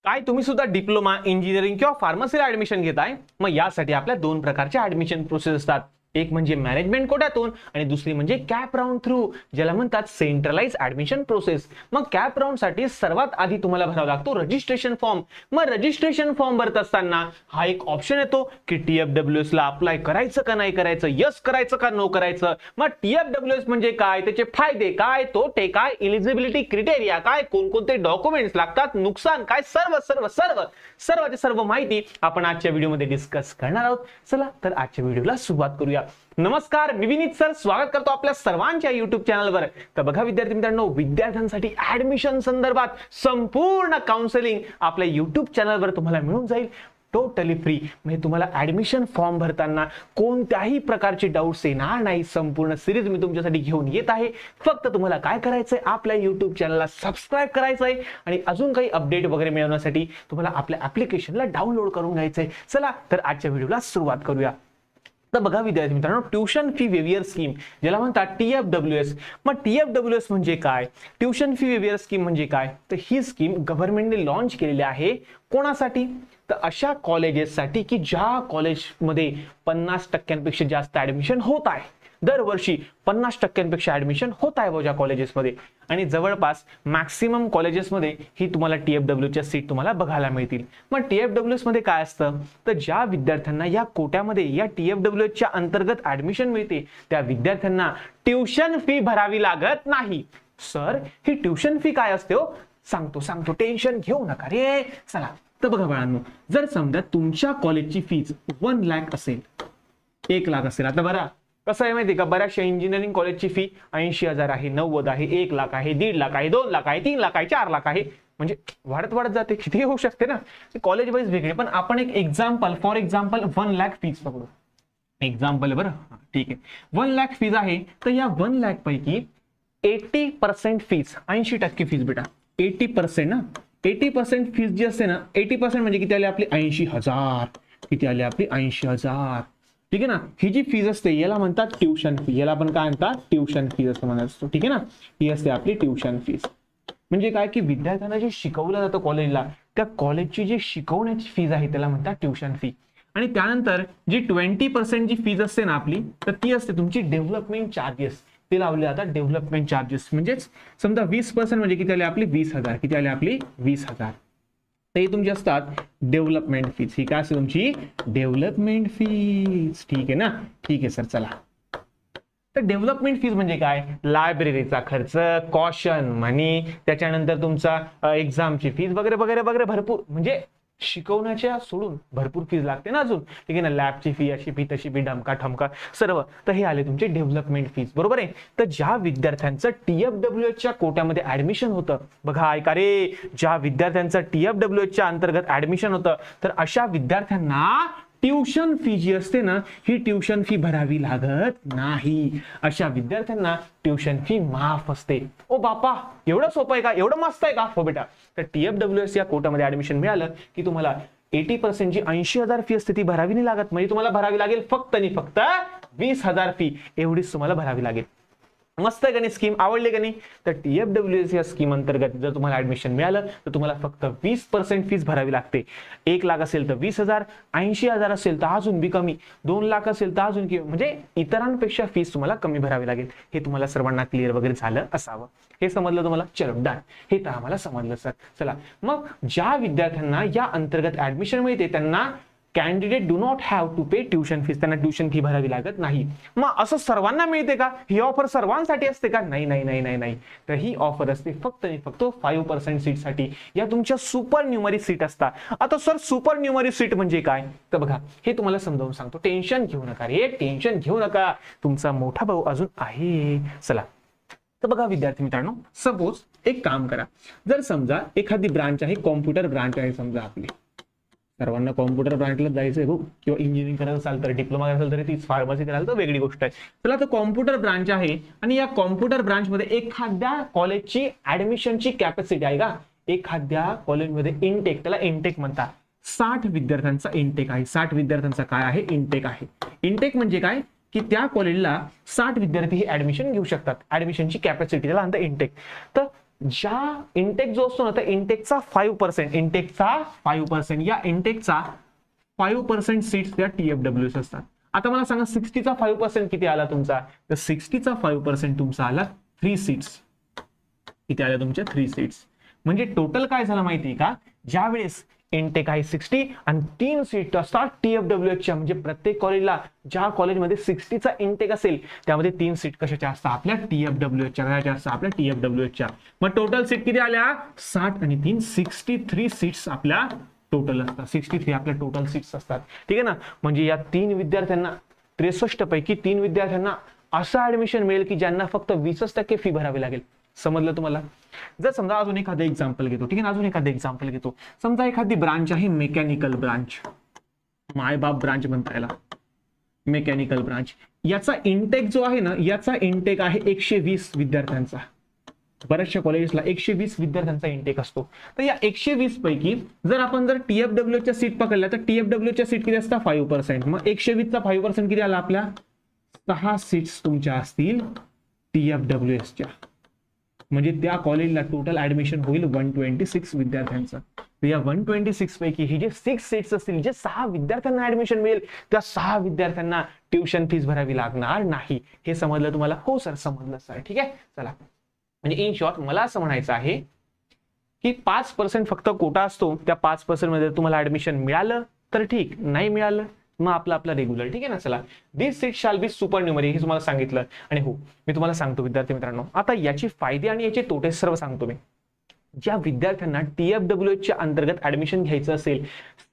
काय तुम्ही सुद्धा डिप्लोमा इंजिनिअरिंग किंवा फार्मसीला ऍडमिशन घेताय? मग यासाठी आपल्या दोन प्रकारच्या ऍडमिशन प्रोसेस असतात. एक म्हणजे मॅनेजमेंट कोट्यातून आणि दुसरी म्हणजे कॅप राऊंड थ्रू, ज्याला म्हणतात सेंट्रलाइज ऍडमिशन प्रोसेस. मग कॅप राऊंड साठी सर्वात आधी तुम्हाला भरावा लागतो रजिस्ट्रेशन फॉर्म. मग रजिस्ट्रेशन फॉर्म भरत असताना हा एक ऑप्शन येतो की TFWS ला अप्लाय करायचं का नाही करायचं, यस करायचं का नो करायचं. मग TFWS म्हणजे काय, त्याचे फायदे काय, तोटे काय, एलिजिबिलिटी क्रायटेरिया काय, कोणकोणते डॉक्युमेंट्स लागतात, नुकसान काय, सर्व सर्व सर्व सर्वची सर्व माहिती आपण आजच्या व्हिडिओमध्ये डिस्कस करणार आहोत. चला तर आजच्या व्हिडिओला सुरुवात करूया. नमस्कार, मी विनीत सर स्वागत करतो आपल्या सर्वांच्या युट्यूब चॅनलवर. तर बघा विद्यार्थी मित्रांनो, विद्यार्थ्यांसाठी ऍडमिशन संदर्भात संपूर्ण काउन्सिलिंग आपल्या युट्यूब चॅनलवर तुम्हाला मिळून जाईल टोटली फ्री. म्हणजे तुम्हाला ऍडमिशन फॉर्म भरताना कोणत्याही प्रकारचे डाऊट्स येणार नाही. संपूर्ण सिरीज मी तुमच्यासाठी घेऊन येत आहे. फक्त तुम्हाला काय करायचंय, आपल्या युट्यूब चॅनलला सबस्क्राईब करायचंय आणि अजून काही अपडेट वगैरे मिळवण्यासाठी तुम्हाला आपल्या ऍप्लिकेशनला डाउनलोड करून घ्यायचंय. चला तर आजच्या व्हिडिओला सुरुवात करूया. तर बघा विद्यार्थी मित्रांनो, ट्युशन फी वेव्हियर स्कीम ज्याला म्हणतात TFWS. मग TFWS म्हणजे काय, ट्युशन फी वेव्हियर स्कीम म्हणजे काय, तर ही स्कीम गव्हर्नमेंटने लॉन्च केलेली आहे. कोणासाठी, तर अशा कॉलेजेससाठी की ज्या कॉलेजमध्ये 50% जास्त ऍडमिशन होत आहे. दरवर्षी 50% ऍडमिशन होत आहे ज्या कॉलेजेसमध्ये, आणि जवळपास मॅक्सिमम कॉलेजेसमध्ये ही तुम्हाला TFWSच्या सीट तुम्हाला बघायला मिळतील. मग TFWS मध्ये काय असतं, तर ज्या विद्यार्थ्यांना या कोट्यामध्ये या TFWSच्या अंतर्गत ऍडमिशन मिळते त्या विद्यार्थ्यांना ट्युशन फी भरावी लागत नाही. सर ही ट्युशन फी काय असते हो, सांगतो टेन्शन घेऊ नका रे. चला तर बघा बाळांनो, जर समजा तुमच्या कॉलेजची फीज 1 लाख असेल, 1 लाख असेल. आता बरं कसं आहे माहिती का, बऱ्याचशा इंजिनिअरिंग कॉलेजची फी 80,000 आहे, 90 आहे, 1 लाख आहे, 1.5 लाख आहे, 2 लाख आहे, 3 लाख आहे, 4 लाख आहे, म्हणजे वाढत जाते. किती होऊ शकते ना, कॉलेज वाईज वेगळे. पण आपण एक example, for example 1 lakh fees पकडू. एक्झाम्पल बरं, ठीक आहे. 1 लाख फीज आहे, तर या 1 लाख पैकी 80% फीज, 80% फीज बेटा, 80% ना, 80% फीज जी असते ना, 80% म्हणजे किती आले आपली 80,000. किती आले आपली 80,000. ठीक आहे ना. ही जी फीज असते याला म्हणतात ट्युशन फी. याला आपण काय म्हणतात, ट्युशन फीज असं म्हणत असतो. ठीक आहे ना, ही असते आपली ट्युशन फीज. म्हणजे काय की विद्यार्थ्यांना जे शिकवलं जातं कॉलेजला, त्या कॉलेजची जी शिकवण्याची फीज आहे त्याला म्हणतात ट्युशन फी. आणि त्यानंतर जी 20% जी फीज असते ना आपली, तर ती असते तुमची डेव्हलपमेंट चार्जेस. ते लावले जातात डेव्हलपमेंट चार्जेस. म्हणजेच समजा 20% म्हणजे किती आले आपली 20,000. किती आले आपली 20,000. तर हे तुमची असतात डेव्हलपमेंट फीज. ही काय असते तुमची डेव्हलपमेंट फीज. ठीक आहे ना, ठीक आहे सर. चला तर डेव्हलपमेंट फीज म्हणजे काय, लायब्ररीचा खर्च, कॉशन मनी, त्याच्यानंतर तुमचा एक्झामची फीज वगैरे वगैरे वगैरे भरपूर, म्हणजे शिकवण्याच्या सोडून भरपूर फीज लागते ना अजून. ठीक आहे ना, लॅबची फी, अशी फी तशी फी, ढमका ठमका सर्व. तर हे आले तुमचे डेव्हलपमेंट फीज. बरोबर आहे. तर ज्या विद्यार्थ्यांचं TFWSच्या कोट्यामध्ये ऍडमिशन होतं, बघा ऐका रे, ज्या विद्यार्थ्यांचं TFWSच्या अंतर्गत ऍडमिशन होतं, तर अशा विद्यार्थ्यांना ट्युशन फी जी असते ना, ही ट्युशन फी भरावी लागत नाही. अशा विद्यार्थ्यांना ट्युशन फी माफ असते. ओ बापा, एवढं सोपं आहे का, एवढं मस्त आहे का? हो बेटा. तर TFWS या कोटामध्ये ऍडमिशन मिळालं की तुम्हाला 80% जी 80,000 फी असते ती भरावी नाही लागत. म्हणजे तुम्हाला भरावी लागेल फक्त आणि फक्त 20,000 फी, एवढीच तुम्हाला भरावी लागेल. मस्त आहे का नाही स्कीम, आवडली का नाही? तर TFWS या स्कीम अंतर्गत जर तुम्हाला ऍडमिशन मिळालं तर तुम्हाला फक्त 20% फीस भरावी लागते. 1 लाख असेल तर 20,000, 80,000 असेल तर अजून बी कमी, 2 लाख असेल तर अजून की, म्हणजे इतरांपेक्षा फीस तुम्हाला कमी भरावी लागेल. हे तुम्हाला सर्वांना क्लिअर वगैरे झालं असावं. हे समजलं तुम्हाला? चलो डन, हे तर आम्हाला समजलं सर. चला मग ज्या विद्यार्थ्यांना या अंतर्गत ऍडमिशन मिळते त्यांना candidate do not have to pay tuition fees. त्यांना ट्युशन फी भरावी लागत नाही. मग असं सर्वांना मिळते का, ही ऑफर सर्वांसाठी असते का? नाही नाही नाही नाही नाही. तर ही ऑफर असते फक्त आणि फक्त 5% सीटसाठी. या तुमच्या सुपर न्यूमरी सीट असतात. आता सर सुपर न्यूमरी सीट म्हणजे काय, तर बघा हे तुम्हाला समजावून सांगतो. टेन्शन घेऊ नका रे, टेन्शन घेऊ नका, तुमचा मोठा भाऊ अजून आहे. चला तर बघा विद्यार्थी मित्रांनो, सपोज एक काम करा, जर समजा एखादी ब्रांच आहे, कॉम्प्युटर ब्रांच आहे समजा आपली, सर्वांना कॉम्प्युटर ब्रांचला जायचंय हो, किंवा इंजिनिअरिंग करायचं असाल तर, डिप्लोमा करायचं तरी तीच, फार्मसी करायला तर वेगळी गोष्ट आहे. चला तर कॉम्प्युटर ब्रांच आहे आणि या कॉम्प्युटर ब्रांच मध्ये एखाद्या कॉलेजची ऍडमिशनची कॅपॅसिटी आहे का, एखाद्या कॉलेजमध्ये इनटेक, त्याला इनटेक म्हणतात, 60 विद्यार्थ्यांचा इनटेक आहे. 60 विद्यार्थ्यांचा काय आहे, इनटेक आहे. इनटेक म्हणजे काय की त्या कॉलेजला 60 विद्यार्थी हे ऍडमिशन घेऊ शकतात. ऍडमिशनची कॅपॅसिटी त्याला म्हणतात इनटेक. तर ज्या इंटेक जो असतो ना त्या इंटेकचा 5%, या इंटेकचा 5% सीट्स त्या TFWs असतात. आता मला सांगा 60चा 5% किती आला तुमचा, तर 60चा 5% तुमचा आला 3 सीट्स. किती आल्या तुमच्या 3 सीट्स. म्हणजे टोटल काय झालं माहिती आहे का, ज्या वेळेस इंटेक आहे 60 आणि 3 सीट असतात TFWच्या, म्हणजे प्रत्येक कॉलेजला ज्या कॉलेजमध्ये 60चा इंटेक असेल त्यामध्ये 3 सीट कशाच्या असतात आपल्या TFWच्या, कशाच्या असतात आपल्या TFWच्या. मग टोटल सीट किती आल्या 60 आणि 3 63 सीट्स आपल्या टोटल असतात. 63 आपल्या टोटल सीट्स असतात. ठीक आहे ना. म्हणजे या 3 विद्यार्थ्यांना 63 पैकी 3 विद्यार्थ्यांना असं ऍडमिशन मिळेल की ज्यांना फक्त 20% फी भरावी लागेल. समजलं तुम्हाला. जर समजा अजून एखादं एक्झाम्पल घेतो, ठीक आहे ना, अजून एखादं एक्झाम्पल घेतो. समजा एखादी ब्रांच आहे मेकॅनिकल ब्रांच, मायबाप ब्रांच म्हणता याला, मेकॅनिकल ब्रांच. याचा इंटेक जो आहे ना, याचा इंटेक आहे 120 विद्यार्थ्यांचा. बऱ्याचशा कॉलेजेसला 120 विद्यार्थ्यांचा इंटेक असतो. तर या 120 पैकी जर आपण जर TFWच्या सीट पकडल्या तर TFWच्या सीट किती असतात 5%. मग 120चा 5% किती आला आपल्या 6 सीट्स तुमच्या असतील TFWSच्या. म्हणजे त्या कॉलेजला टोटल ऍडमिशन होईल 126 विद्यार्थ्यांचं. तर या 126 पैकी ही जे 6 सीट्स असतील, जे 6 विद्यार्थ्यांना ऍडमिशन मिळेल, त्या 6 विद्यार्थ्यांना ट्युशन फीस भरावी लागणार नाही. हे समजलं तुम्हाला. हो सर समजलं सर. ठीक आहे. चला, म्हणजे इन शॉर्ट मला असं म्हणायचं आहे की 5% फक्त कोटा असतो. त्या 5% मध्ये तुम्हाला ऍडमिशन मिळालं तर ठीक, नाही मिळालं मग आपला रेग्युलर. ठीक आहे ना. चला, दिस सीट शाल बी सुपर न्यूमरी, हे तुम्हाला सांगितलं. आणि हो, मी तुम्हाला सांगतो विद्यार्थी मित्रांनो, आता याची फायदे आणि याचे तोटे सर्व सांगतो मी. ज्या विद्यार्थ्यांना TFWच्या अंतर्गत ऍडमिशन घ्यायचं असेल,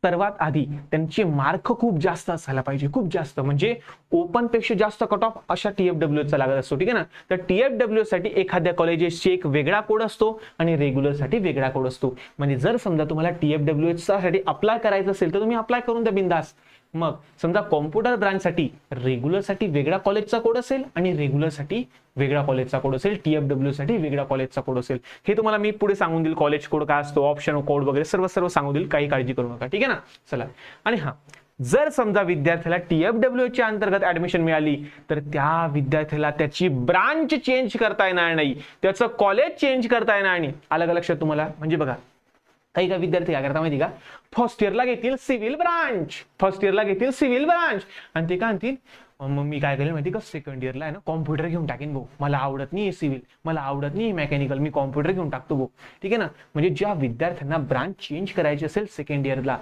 सर्वात आधी त्यांचे मार्क खूप जास्त असायला पाहिजे, खूप जास्त. म्हणजे ओपन पेक्षा जास्त कट ऑफ अशा TFWचा लागत असतो. ठीक आहे ना. तर TFW साठी एखाद्या कॉलेजेसची एक वेगळा कोड असतो आणि रेग्युलर साठी वेगळा कोड असतो. म्हणजे जर समजा तुम्हाला TFW साठी अप्लाय करायचं असेल तर तुम्ही अप्लाय करून द्या बिंदास. मग समजा कॉम्प्युटर ब्रांच साठी रेग्युलर साठी वेगळा कॉलेजचा कोड असेल आणि रेग्युलर साठी वेगळा कॉलेजचा कोड असेल, TFW साठी वेगळा कॉलेजचा कोड असेल. हे तुम्हाला मी पुढे सांगून देईल. कॉलेज कोड काय असतो, ऑप्शन कोड वगैरे सर्व सांगून देईल. काही काळजी करू नका. ठीक आहे ना. चला, आणि हा, जर समजा विद्यार्थ्याला TFWच्या अंतर्गत ऍडमिशन मिळाली तर त्या विद्यार्थ्याला त्याची ब्रांच चेंज करता येणार नाही, त्याचं कॉलेज चेंज करता येणार नाही. आलं का लक्षात तुम्हाला. म्हणजे बघा, काही विद्यार्थी काय करता माहिती का, फर्स्ट इयरला घेतील सिव्हिल ब्रांच, आणि ते काय म्हणतील मग मी काय करेल माहिती का, सेकंड इयरला आहे ना कॉम्प्युटर घेऊन टाकेन भाऊ, मला आवडत नाही सिव्हिल, मला आवडत नाही मेकॅनिकल, मी कॉम्प्युटर घेऊन टाकतो भाऊ. ठीक आहे ना. म्हणजे ज्या विद्यार्थ्यांना ब्रांच चेंज करायची असेल सेकंड इयरला,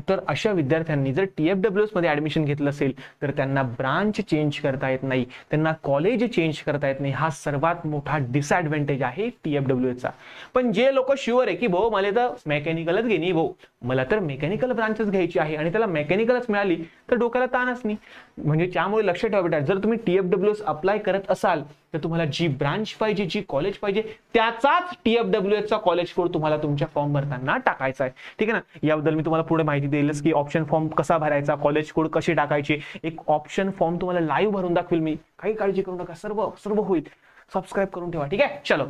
तर अशा विद्यार्थ्यांनी जर TFWS मध्ये ऍडमिशन घेतलं असेल तर त्यांना ब्रांच चेंज करता येत नाही, त्यांना कॉलेज चेंज करता येत नाही. हा सर्वात मोठा डिसएडव्हान्टेज आहे TFWचा. पण जे लोक शुअर आहे की भाऊ मला तर मेकॅनिकलच घेणे भाऊ, मला तर मेकॅनिकल ब्रांचच घ्यायची आहे आणि त्याला मेकॅनिकलच मिळाली तर डोक्याला ताणच नाही. म्हणजे त्यामुळे लक्षात ठेवा बेटा, जर तुम्ही TFWS अप्लाय करत असाल तर तुम्हाला जी ब्रांच पाहिजे, जी कॉलेज पाहिजे, त्याचाच TFWSचा कॉलेज कोड तुम्हाला तुमच्या फॉर्म भरताना टाकायचा आहे. ठीक आहे ना. याबद्दल मी तुम्हाला पुढे माहिती देईलच की ऑप्शन फॉर्म कसा भरायचा, कॉलेज कोड कसे टाकायचे. एक ऑप्शन फॉर्म तुम्हाला लाईव्ह भरून दाखवेल मी. काही काळजी करू नका, सर्व होईल. सबस्क्राईब करून ठेवा. ठीक आहे. चलो,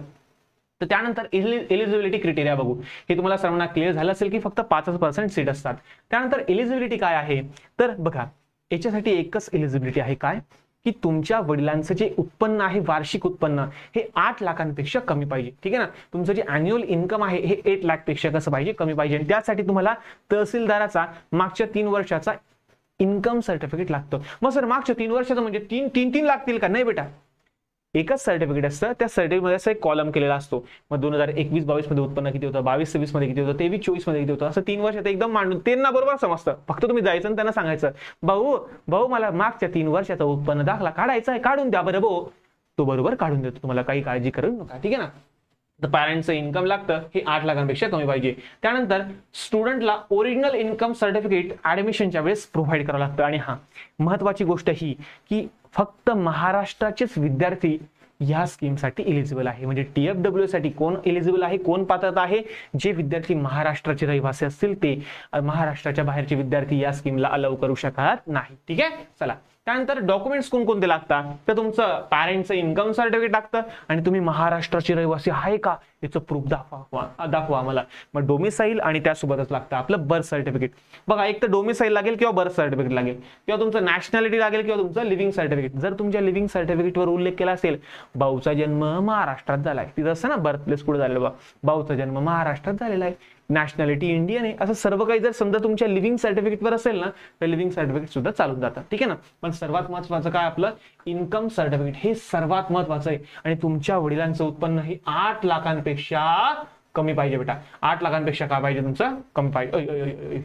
तर त्यानंतर एलिजिबिलिटी क्रायटेरिया बघू. हे तुम्हाला सर्वांना क्लिअर झालं असेल की फक्त 5% सीट असतात. त्यानंतर एलिजिबिलिटी काय आहे, तर बघा याच्यासाठी एकच एलिजिबिलिटी आहे, काय की तुमच्या वडिलांचं जे उत्पन्न आहे, वार्षिक उत्पन्न, हे 8 लाखांपेक्षा कमी पाहिजे. ठीक आहे ना. तुमचं जे अॅन्युअल इन्कम आहे हे 8 लाख पेक्षा कसं पाहिजे, कमी पाहिजे. आणि त्यासाठी तुम्हाला तहसीलदाराचा मागच्या 3 वर्षाचा इन्कम सर्टिफिकेट लागतं. मग सर मागच्या 3 वर्षाचं म्हणजे 3 लागतील का, नाही बेटा. एकच सर्टिफिकेट असतं, त्या सर्टिफिकेटमध्ये असं एक कॉलम केलेला असतो. मग 2021-22 मध्ये उत्पन्न किती होतं, 22-23 मध्ये किती होतं, 23-24 मध्ये किती होतं, असं 3 वर्षात एकदम मांडून त्यांना बरोबर समजतं. फक्त तुम्ही जायचं आणि त्यांना सांगायचं, भाऊ मला मागच्या 3 वर्षाचा उत्पन्न दाखला काढायचा आहे, काढून द्या बरं भाऊ. तो बरोबर काढून देतो, तुम्हाला काही काळजी करू नका. ठीक आहे ना. तर पॅरेंट्सचं इन्कम लागतं हे 8 लाखांपेक्षा कमी पाहिजे. त्यानंतर स्टुडंटला ओरिजिनल इन्कम सर्टिफिकेट ऍडमिशनच्या वेळेस प्रोव्हाइड करावं लागतं. आणि हा महत्वाची गोष्ट ही की फक्त महाराष्ट्राचेच विद्यार्थी या स्कीमसाठी एलिजिबल आहे. म्हणजे TFW साठी कोण एलिजिबल आहे, कोण पात्रता आहे, जे विद्यार्थी महाराष्ट्राचे रहिवासी असतील ते. महाराष्ट्राच्या बाहेरचे विद्यार्थी या स्कीमला अलाउ करू शकत नाही. ठीक आहे. चला, त्यानंतर डॉक्युमेंट्स कोणकोणते लागतात, तर तुमचं पॅरेंटचं इन्कम सर्टिफिकेट लागतं आणि तुम्ही महाराष्ट्राचे रहिवासी आहे का याचं प्रूफ दाखवा आम्हाला. मग डोमिसाईल आणि त्यासोबतच लागतं आपलं बर्थ सर्टिफिकेट. बघा, एक तर डोमिसाईल लागेल किंवा बर्थ सर्टिफिकेट लागेल किंवा तुमचं नॅशनॅलिटी लागेल किंवा तुमचं लिव्हिंग सर्टिफिकेट. जर तुमच्या लिव्हिंग सर्टिफिकेटवर उल्लेख केला असेल भाऊचा जन्म महाराष्ट्रात झालाय, तिथं असं ना बर्थ प्लेस कुठे झालेलं, भाऊचा जन्म महाराष्ट्रात झालेला आहे, नॅशनॅलिटी इंडियन आहे, असं सर्व काही जर समजा तुमच्या लिव्हिंग सर्टिफिकेटवर असेल ना तर लिव्हिंग सर्टिफिकेट सुद्धा चालून जातं. ठीक आहे ना. पण सर्वात महत्वाचं काय आपलं इन्कम सर्टिफिकेट, हे सर्वात महत्वाचं आहे. आणि तुमच्या वडिलांचं उत्पन्न हे 8 लाखांपेक्षा कमी पाहिजे बेटा. 8 लाखांपेक्षा काय पाहिजे तुमचं कमी पाहिजे.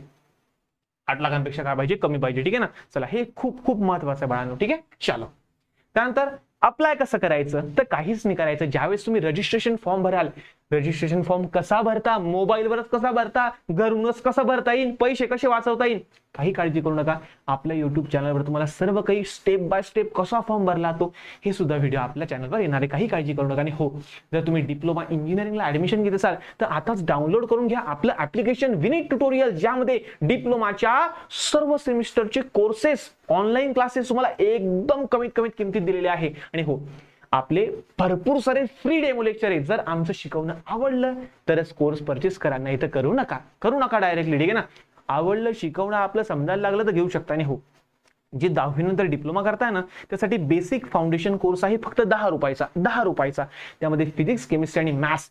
8 लाखांपेक्षा काय पाहिजे कमी पाहिजे. ठीक आहे ना. चला, हे खूप खूप महत्वाचं आहे बाळांनो. ठीक आहे. चलो, त्यानंतर अप्लाय कसं करायचं, तर काहीच नाही करायचं. ज्यावेळेस तुम्ही रजिस्ट्रेशन फॉर्म भराल, रजिस्ट्रेशन फॉर्म कसा भरता, मोबाईलवरच कसा भरता, घरूनच कसा भरता येईल, पैसे कसे वाचवता येईल, काही काळजी करू नका. आपल्या युट्यूब चॅनलवर तुम्हाला सर्व काही स्टेप बाय स्टेप कसा फॉर्म भरला तो हे सुद्धा व्हिडिओ आपल्या चॅनलवर येणार आहे. काही काळजी करू नका. आणि हो, जर तुम्ही डिप्लोमा इंजिनिअरिंगला ऍडमिशन घेत असाल तर आताच डाउनलोड करून घ्या आपलं ऍप्लिकेशन विनीत ट्युटोरियल, ज्यामध्ये डिप्लोमाच्या सर्व सेमिस्टरचे कोर्सेस, ऑनलाईन क्लासेस तुम्हाला एकदम कमीत किमतीत दिलेले आहे. आणि हो, आपले भरपूर सारे फ्री डेमो लेक्चर आहेत. जर आमचं शिकवणं आवडलं तरच कोर्स परचेस करा, नाही तर करू नका डायरेक्टली. ठीक आहे ना. आवडलं, शिकवणं आपलं समजायला लागलं तर घेऊ शकता. आणि हो, जे 10वी नंतर डिप्लोमा करताय ना त्यासाठी बेसिक फाउंडेशन कोर्स आहे फक्त 10 रुपयाचा. त्यामध्ये फिजिक्स, केमिस्ट्री आणि मॅथ्स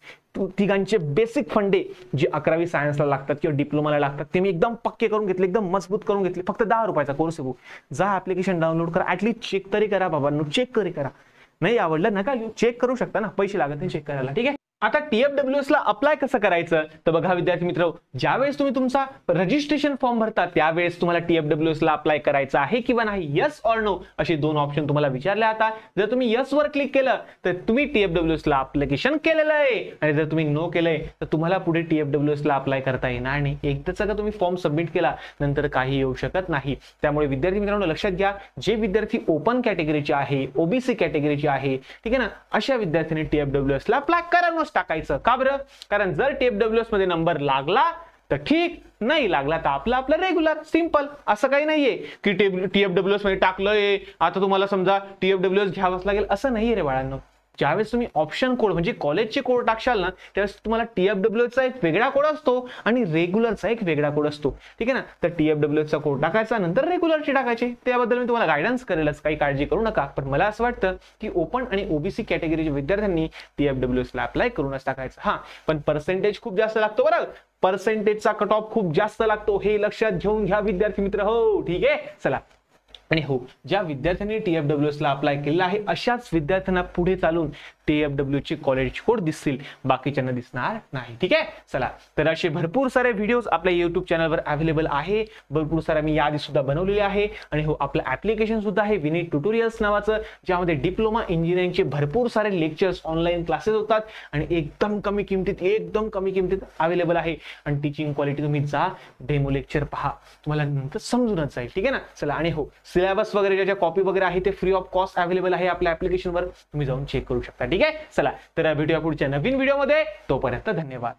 तिघांचे बेसिक फंडे जे 11वी सायन्सला लागतात किंवा डिप्लोमाला लागतात ते मी एकदम पक्के करून घेतले, एकदम मजबूत करून घेतले. फक्त 10 रुपयाचा कोर्स आहे. जा ऍप्लिकेशन डाउनलोड करा, ऍटलीस्ट चेक तरी करा बाबांनो, चेक तरी करा. नाही आवडलं नका घेऊ, चेक करू शकता ना, पैसे लागत नाही चेक करायला. ठीक आहे. आता TFWS ला अप्लाय कसं करायचं, तर बघा विद्यार्थी मित्र, ज्यावेळेस तुम्ही तुमचा रजिस्ट्रेशन फॉर्म भरता त्यावेळेस तुम्हाला TFWS ला अप्लाय करायचं आहे किंवा नाही, येस ऑर नो असे 2 ऑप्शन तुम्हाला विचारले. आता जर तुम्ही येस वर क्लिक केलं तर तुम्ही TFWS ला अप्लिकेशन केलेलं आहे, आणि जर तुम्ही नो केलंय तर तुम्हाला पुढे TFWS ला अप्लाय करता येणार नाही. एकदाच का तुम्ही फॉर्म सबमिट केला नंतर काही येऊ शकत नाही. त्यामुळे विद्यार्थी मित्रांनो लक्षात घ्या, जे विद्यार्थी ओपन कॅटेगरीचे आहे, ओबीसी कॅटेगरीचे आहे, ठीक आहे ना, अशा विद्यार्थ्यांनी TFWS ला अप्लाय करा टाकायचं. का बरं? कारण जर TFWS मध्ये नंबर लागला तर ठीक, नाही लागला तर आपलं रेग्युलर, सिंपल. असं काही नाहीये की TFWS मध्ये टाकलंय आता तुम्हाला समजा TFWS घ्यावंच लागेल, असं नाहीये रे बाळांनो. ज्यावेळेस तुम्ही ऑप्शन कोड म्हणजे कॉलेजचे कोड टाकशाल ना त्यावेळेस तुम्हाला TFWS चा एक वेगळा कोड असतो आणि रेग्युलरचा एक वेगळा कोड असतो. ठीक आहे ना. तर TFWS चा कोड टाकायचा, नंतर रेग्युलरचे टाकायचे. त्याबद्दल मी तुम्हाला गायडन्स करेलच, काही काळजी करू नका. पण मला असं वाटतं की ओपन आणि ओबीसी कॅटेगरीच्या विद्यार्थ्यांनी TFWS ला अप्लाय करूनच टाकायचं. हा, पण पर्सेंटेज खूप जास्त लागतो बरं, पर्सेंटेजचा कट ऑफ खूप जास्त लागतो, हे लक्षात घेऊन घ्या विद्यार्थी मित्र. हो, ठीक आहे. चला, आणि हो, ज्या विद्यार्थ्यांनी TFWS ला अप्लाय केलेला आहे अशाच विद्यार्थ्यांना पुढे चालून TFW चे कॉलेज कोड दिसतील, बाकीच्यांना दिसणार नाही. ठीक आहे. चला, तर असे भरपूर सारे व्हिडिओज आपल्या युट्यूब चॅनलवर अवेलेबल आहे. भरपूर सारे मी यादी सुद्धा बनवलेली आहे. आणि हो, आपलं ऍप्लिकेशन सुद्धा आहे विनीत ट्युटोरियल्स नावाचं, ज्यामध्ये डिप्लोमा इंजिनिअरिंगचे भरपूर सारे लेक्चर्स, ऑनलाईन क्लासेस होतात आणि एकदम कमी किमतीत अवेलेबल आहे. आणि टीचिंग क्वालिटी तुम्ही जा, डेमो लेक्चर पहा, तुम्हाला नंतर समजूनच जाईल. ठीक आहे ना. चला, आणि हो, सिलेबस वगैरे ज्याच्या कॉपी वगैरे आहे ते फ्री ऑफ कॉस्ट अवेलेबल आहे आपल्या ऍप्लिकेशनवर, तुम्ही जाऊन चेक करू शकता. ठीक आहे. चला, तर भेटूया पुढच्या नवीन व्हिडिओमध्ये. तोपर्यंत धन्यवाद.